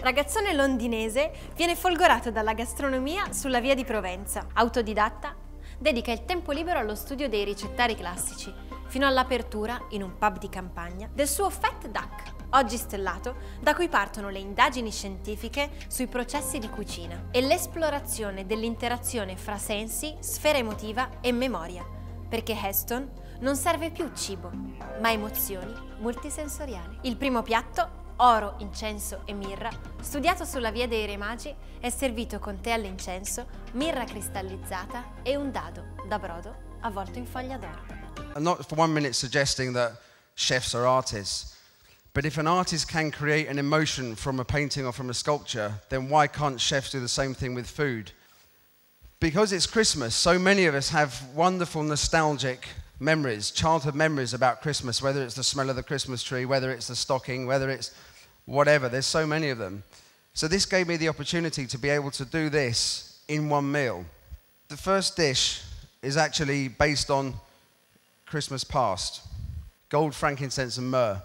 Ragazzone londinese, viene folgorato dalla gastronomia sulla via di Provenza. Autodidatta, dedica il tempo libero allo studio dei ricettari classici, fino all'apertura, in un pub di campagna, del suo Fat Duck, oggi stellato, da cui partono le indagini scientifiche sui processi di cucina e l'esplorazione dell'interazione fra sensi, sfera emotiva e memoria, perché Heston non serve più cibo, ma emozioni multisensoriali. Il primo piatto, oro, incenso e mirra, studiato sulla via dei Re Magi, è servito con tè all'incenso, mirra cristallizzata e un dado da brodo avvolto in foglia d'oro. I'm not for 1 minute suggesting that chefs are artists, but if an artist can create an emotion from a painting or from a sculpture, then why can't chefs do the same thing with food? Because it's Christmas, so many of us have wonderful nostalgic memories, childhood memories about Christmas, whether it's the smell of the Christmas tree, whether it's the stocking, whether it's whatever. There's so many of them. So this gave me the opportunity to be able to do this in one meal. The first dish is actually based on Christmas past, gold, frankincense and myrrh.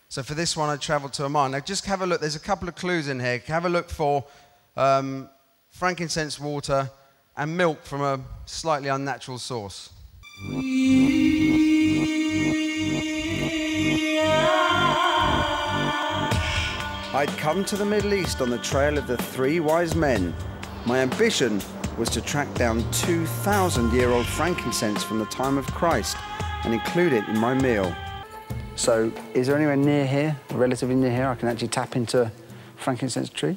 So for this one I travelled to Oman. Now just have a look, there's a couple of clues in here. Have a look for frankincense water and milk from a slightly unnatural source. I'd come to the Middle East on the trail of the 3 wise men. My ambition was to track down 2,000-year-old frankincense from the time of Christ and include it in my meal. So, is there anywhere near here, relatively near here, I can actually tap into frankincense tree?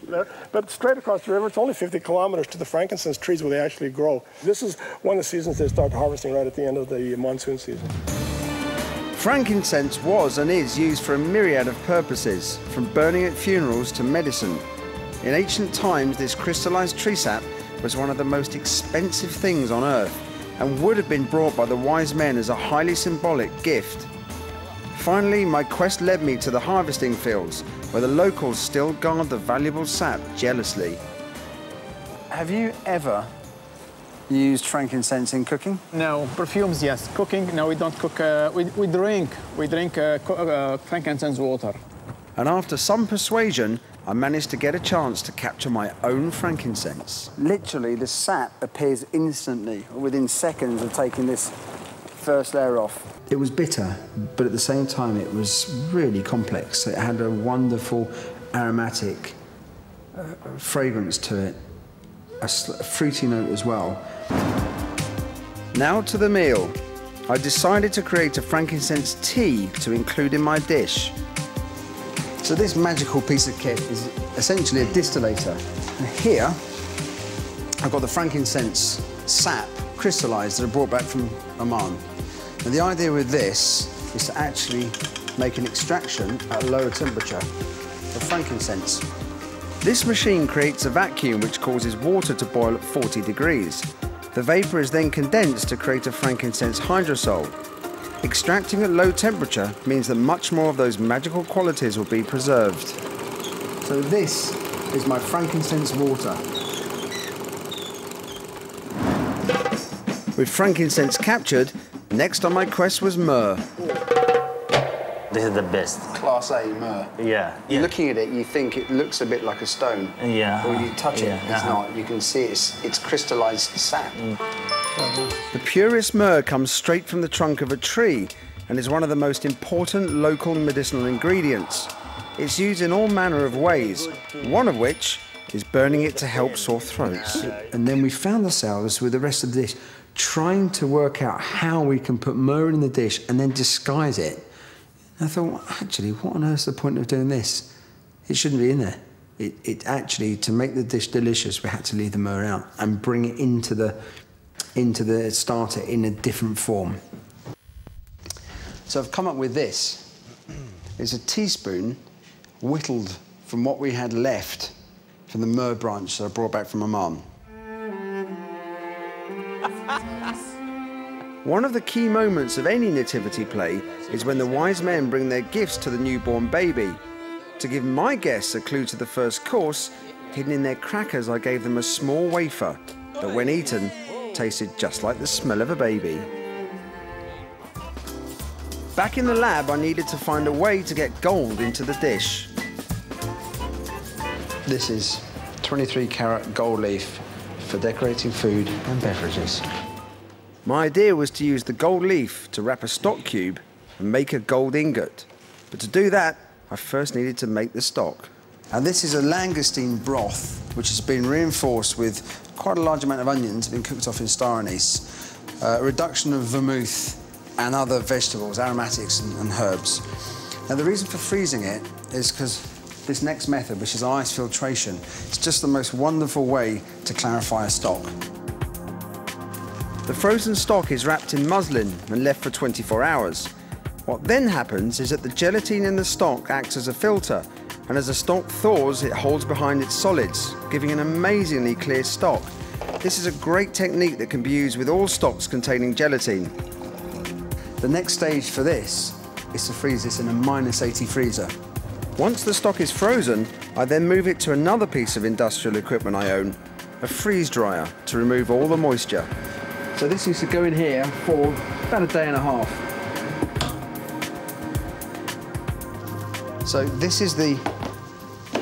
But straight across the river, it's only 50 kilometers to the frankincense trees where they actually grow. This is one of the seasons they start harvesting right at the end of the monsoon season. Frankincense was and is used for a myriad of purposes, from burning at funerals to medicine. In ancient times, this crystallized tree sap was one of the most expensive things on earth and would have been brought by the wise men as a highly symbolic gift. Finally, my quest led me to the harvesting fields, where the locals still guard the valuable sap jealously. Have you ever used frankincense in cooking? No, perfumes, yes. Cooking, no, we don't cook. We drink frankincense water. And after some persuasion, I managed to get a chance to capture my own frankincense. Literally, the sap appears instantly, within seconds of taking this first layer off. It was bitter, but at the same time, it was really complex. It had a wonderful aromatic fragrance to it, a fruity note as well. Now to the meal. I decided to create a frankincense tea to include in my dish. So this magical piece of kit is essentially a distillator. And here, I've got the frankincense sap crystallized that I brought back from Oman. And the idea with this is to actually make an extraction at a lower temperature of frankincense. This machine creates a vacuum which causes water to boil at 40 degrees. The vapor is then condensed to create a frankincense hydrosol. Extracting at low temperature means that much more of those magical qualities will be preserved. So this is my frankincense water. With frankincense captured, next on my quest was myrrh. This is the best. Class A myrrh. Yeah. Looking at it, you think it looks a bit like a stone. Yeah. But when you touch it, it's not. You can see it's crystallized sap. The purest myrrh comes straight from the trunk of a tree and is one of the most important local medicinal ingredients. It's used in all manner of ways, one of which is burning it to help sore throats. And then we found ourselves with the rest of the dish trying to work out how we can put myrrh in the dish and then disguise it. And I thought, well, actually, what on earth's the point of doing this? It shouldn't be in there. It actually, to make the dish delicious, we had to leave the myrrh out and bring it into the starter in a different form. So I've come up with this. It's a teaspoon whittled from what we had left from the myrrh branch that I brought back from Oman. One of the key moments of any nativity play is when the wise men bring their gifts to the newborn baby. To give my guests a clue to the first course, hidden in their crackers, I gave them a small wafer that, when eaten, tasted just like the smell of a baby. Back in the lab, I needed to find a way to get gold into the dish. This is 23-carat gold leaf for decorating food and beverages. My idea was to use the gold leaf to wrap a stock cube and make a gold ingot. But to do that, I first needed to make the stock. And this is a langoustine broth, which has been reinforced with quite a large amount of onions, been cooked off in star anise, a reduction of vermouth and other vegetables, aromatics and herbs. Now, the reason for freezing it is because this next method, which is ice filtration, it's just the most wonderful way to clarify a stock. The frozen stock is wrapped in muslin and left for 24 hours. What then happens is that the gelatine in the stock acts as a filter, and as the stock thaws, it holds behind its solids, giving an amazingly clear stock. This is a great technique that can be used with all stocks containing gelatine. The next stage for this is to freeze this in a -80 freezer. Once the stock is frozen, I then move it to another piece of industrial equipment I own, a freeze dryer, to remove all the moisture. So this used to go in here for about a day and a half. So this is the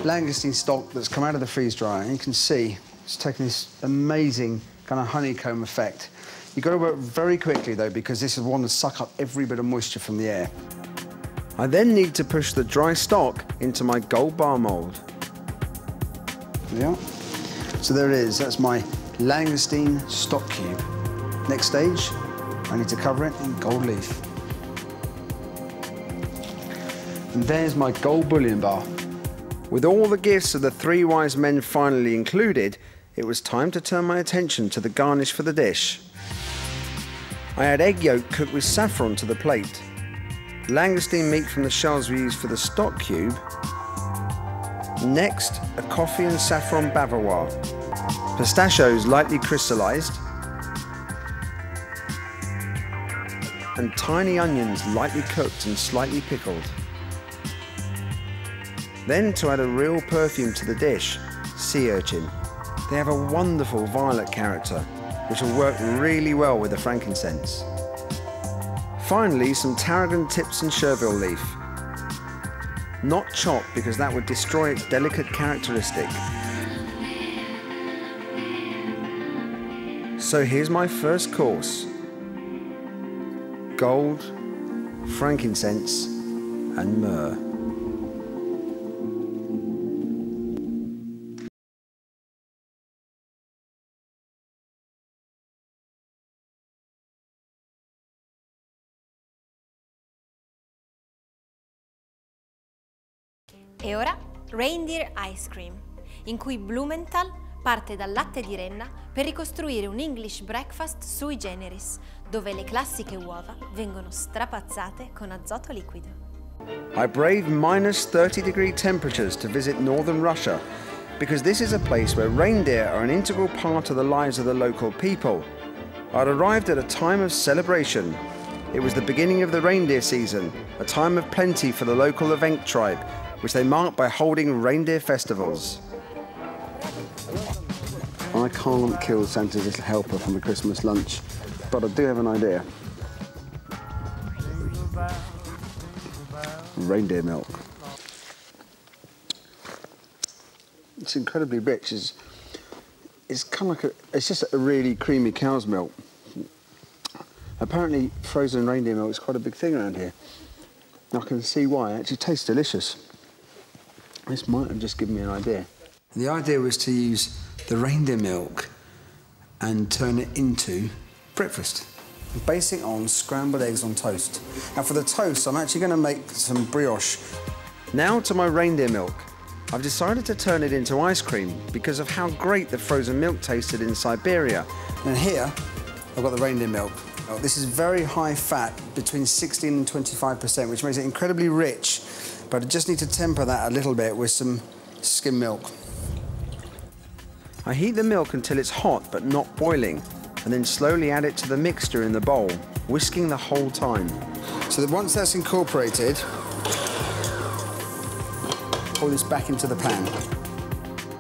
langoustine stock that's come out of the freeze dryer, and you can see it's taken this amazing kind of honeycomb effect. You've got to work very quickly though, because this is one to suck up every bit of moisture from the air. I then need to push the dry stock into my gold bar mould. Yeah. So there it is, that's my langoustine stock cube. Next stage, I need to cover it in gold leaf. And there's my gold bullion bar. With all the gifts of the three wise men finally included, it was time to turn my attention to the garnish for the dish. I add egg yolk cooked with saffron to the plate, langoustine meat from the shells we used for the stock cube, next a coffee and saffron bavarois, pistachios lightly crystallized, and tiny onions lightly cooked and slightly pickled. Then, to add a real perfume to the dish, sea urchin. They have a wonderful violet character, which will work really well with the frankincense. Finally, some tarragon tips and chervil leaf. Not chopped, because that would destroy its delicate characteristic. So here's my first course. Gold, frankincense, and myrrh. E ora Reindeer Ice Cream, in cui Blumenthal parte dal latte di renna per ricostruire un English breakfast sui generis, dove le classiche uova vengono strapazzate con azoto liquido. I braved -30-degree temperatures to visit northern Russia, because this is a place where reindeer are an integral part of the lives of the local people. I'd arrived at a time of celebration. It was the beginning of the reindeer season, a time of plenty for the local Evenk tribe, which they mark by holding reindeer festivals. I can't kill Santa's little helper from a Christmas lunch, but I do have an idea. Reindeer milk. It's incredibly rich. It's kind of like it's just a really creamy cow's milk. Apparently, frozen reindeer milk is quite a big thing around here. I can see why. It actually tastes delicious. This might have just given me an idea. The idea was to use the reindeer milk and turn it into breakfast. Basing on scrambled eggs on toast. Now for the toast, I'm actually going to make some brioche. Now to my reindeer milk. I've decided to turn it into ice cream because of how great the frozen milk tasted in Siberia. And here, I've got the reindeer milk. This is very high fat, between 16 and 25%, which makes it incredibly rich. But I just need to temper that a little bit with some skim milk. I heat the milk until it's hot but not boiling, and then slowly add it to the mixture in the bowl, whisking the whole time. So that once that's incorporated, pour this back into the pan.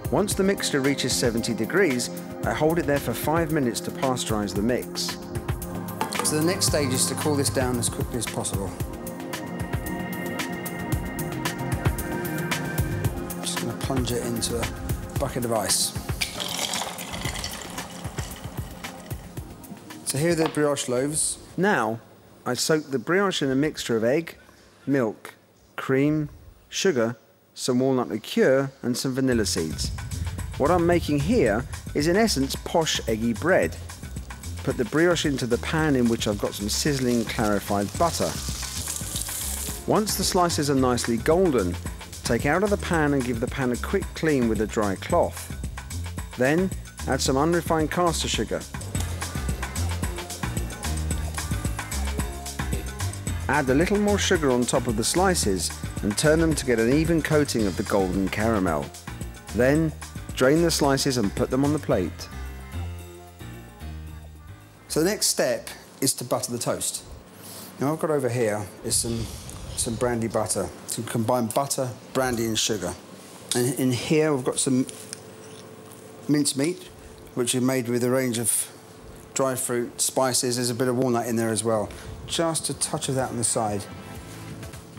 Once the mixture reaches 70 degrees, I hold it there for 5 minutes to pasteurize the mix. So the next stage is to cool this down as quickly as possible. plunge it into a bucket of ice. So here are the brioche loaves. Now, I soak the brioche in a mixture of egg, milk, cream, sugar, some walnut liqueur and some vanilla seeds. What I'm making here is in essence posh eggy bread. Put the brioche into the pan in which I've got some sizzling clarified butter. Once the slices are nicely golden, take out of the pan and give the pan a quick clean with a dry cloth. Then add some unrefined caster sugar. Add a little more sugar on top of the slices and turn them to get an even coating of the golden caramel. Then drain the slices and put them on the plate. So the next step is to butter the toast. Now I've got over here is some brandy butter. To combine butter, brandy and sugar. And in here we've got some mincemeat, which is made with a range of dry fruit, spices. There's a bit of walnut in there as well. Just a touch of that on the side.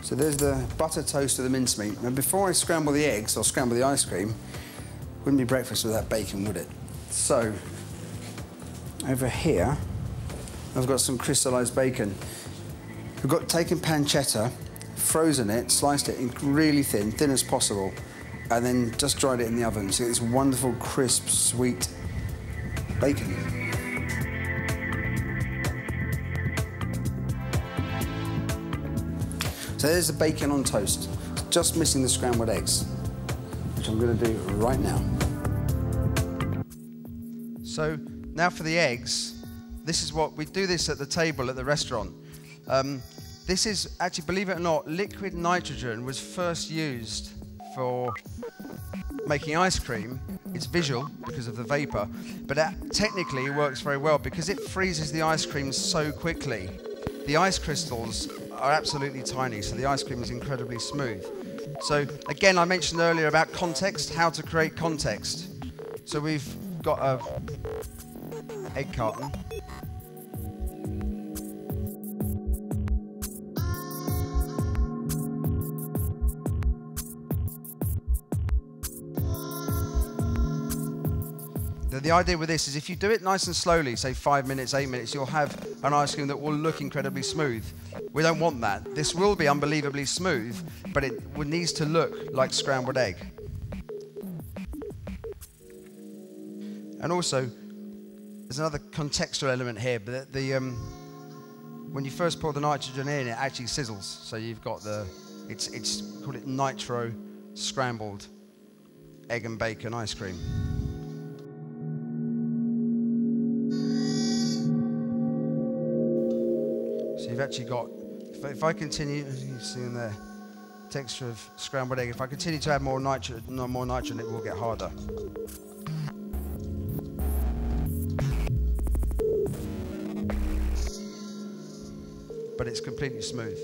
So there's the butter toast of the mincemeat. Now before I scramble the eggs or scramble the ice cream, wouldn't be breakfast without bacon, would it? So over here, I've got some crystallized bacon. We've got taken pancetta, frozen it, sliced it in really thin as possible, and then just dried it in the oven. So you get this wonderful, crisp, sweet bacon. So there's the bacon on toast. Just missing the scrambled eggs, which I'm going to do right now. So now for the eggs. This is what we do this at the table at the restaurant. This is actually, believe it or not, liquid nitrogen was first used for making ice cream. It's visual because of the vapor, but technically it works very well because it freezes the ice cream so quickly. The ice crystals are absolutely tiny, so the ice cream is incredibly smooth. So again, I mentioned earlier about context, how to create context. So we've got a egg carton. The idea with this is if you do it nice and slowly, say 5 minutes, 8 minutes, you'll have an ice cream that will look incredibly smooth. We don't want that. This will be unbelievably smooth, but it needs to look like scrambled egg. And also, there's another contextual element here, but when you first pour the nitrogen in, it actually sizzles. So you've got it's called it nitro scrambled egg and bacon ice cream. So you've actually got, if I continue, you can see in there, texture of scrambled egg. If I continue to add more nitrogen, it will get harder. But it's completely smooth.